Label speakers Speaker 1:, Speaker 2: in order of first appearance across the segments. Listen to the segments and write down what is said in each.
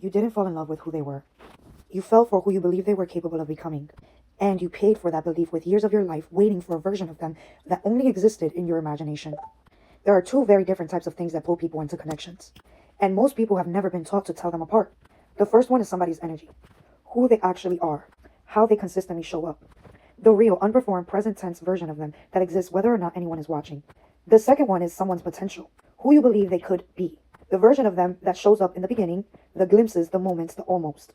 Speaker 1: You didn't fall in love with who they were. You fell for who you believed they were capable of becoming. And you paid for that belief with years of your life waiting for a version of them that only existed in your imagination. There are two very different types of things that pull people into connections. And most people have never been taught to tell them apart. The first one is somebody's energy. Who they actually are. How they consistently show up. The real, unperformed, present tense version of them that exists whether or not anyone is watching. The second one is someone's potential. Who you believe they could be. The version of them that shows up in the beginning, the glimpses, the moments, the almost.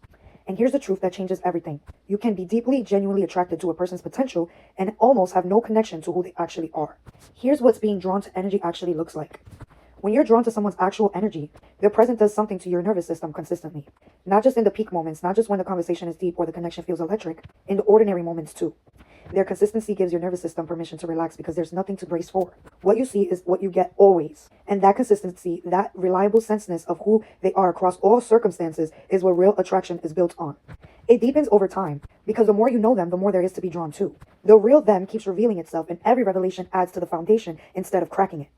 Speaker 1: And here's the truth that changes everything. You can be deeply, genuinely attracted to a person's potential and almost have no connection to who they actually are. Here's what being drawn to energy actually looks like. When you're drawn to someone's actual energy, their presence does something to your nervous system consistently. Not just in the peak moments, not just when the conversation is deep or the connection feels electric, in the ordinary moments too. Their consistency gives your nervous system permission to relax because there's nothing to brace for. What you see is what you get always. And that consistency, that reliable senseness of who they are across all circumstances is what real attraction is built on. It deepens over time because the more you know them, the more there is to be drawn to. The real them keeps revealing itself and every revelation adds to the foundation instead of cracking it.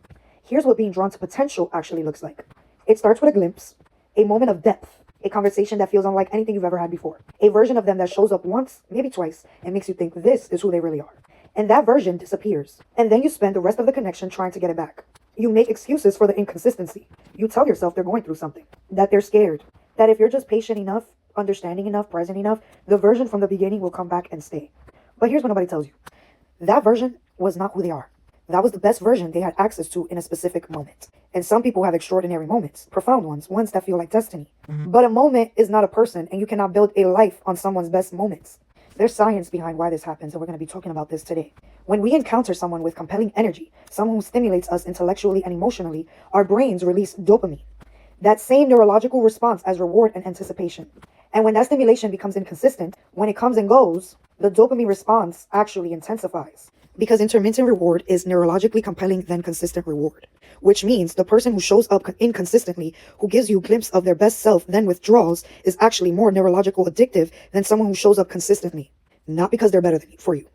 Speaker 1: Here's what being drawn to potential actually looks like. It starts with a glimpse, a moment of depth, a conversation that feels unlike anything you've ever had before. A version of them that shows up once, maybe twice, and makes you think this is who they really are. And that version disappears. And then you spend the rest of the connection trying to get it back. You make excuses for the inconsistency. You tell yourself they're going through something, that they're scared, that if you're just patient enough, understanding enough, present enough, the version from the beginning will come back and stay. But here's what nobody tells you. That version was not who they are. That was the best version they had access to in a specific moment. And some people have extraordinary moments, profound ones, ones that feel like destiny. But a moment is not a person, and you cannot build a life on someone's best moments. There's science behind why this happens, and we're going to be talking about this today. When we encounter someone with compelling energy, someone who stimulates us intellectually and emotionally, our brains release dopamine. That same neurological response as reward and anticipation. And when that stimulation becomes inconsistent, when it comes and goes, the dopamine response actually intensifies. Because intermittent reward is neurologically compelling than consistent reward. Which means the person who shows up inconsistently, who gives you a glimpse of their best self, then withdraws, is actually more neurological addictive than someone who shows up consistently. Not because they're better for you.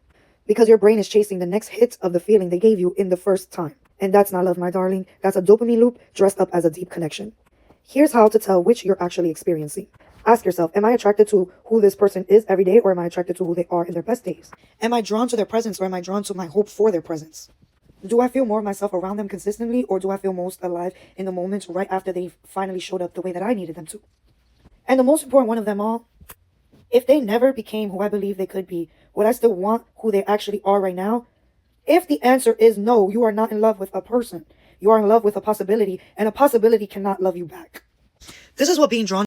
Speaker 1: Because your brain is chasing the next hit of the feeling they gave you in the first time. And that's not love, my darling. That's a dopamine loop dressed up as a deep connection. Here's how to tell which you're actually experiencing. Ask yourself, am I attracted to who this person is every day, or am I attracted to who they are in their best days? Am I drawn to their presence, or am I drawn to my hope for their presence? Do I feel more of myself around them consistently, or do I feel most alive in the moments right after they finally showed up the way that I needed them to? And the most important one of them all, if they never became who I believe they could be, would I still want who they actually are right now? If the answer is no, you are not in love with a person. You are in love with a possibility, and a possibility cannot love you back. This is what being drawn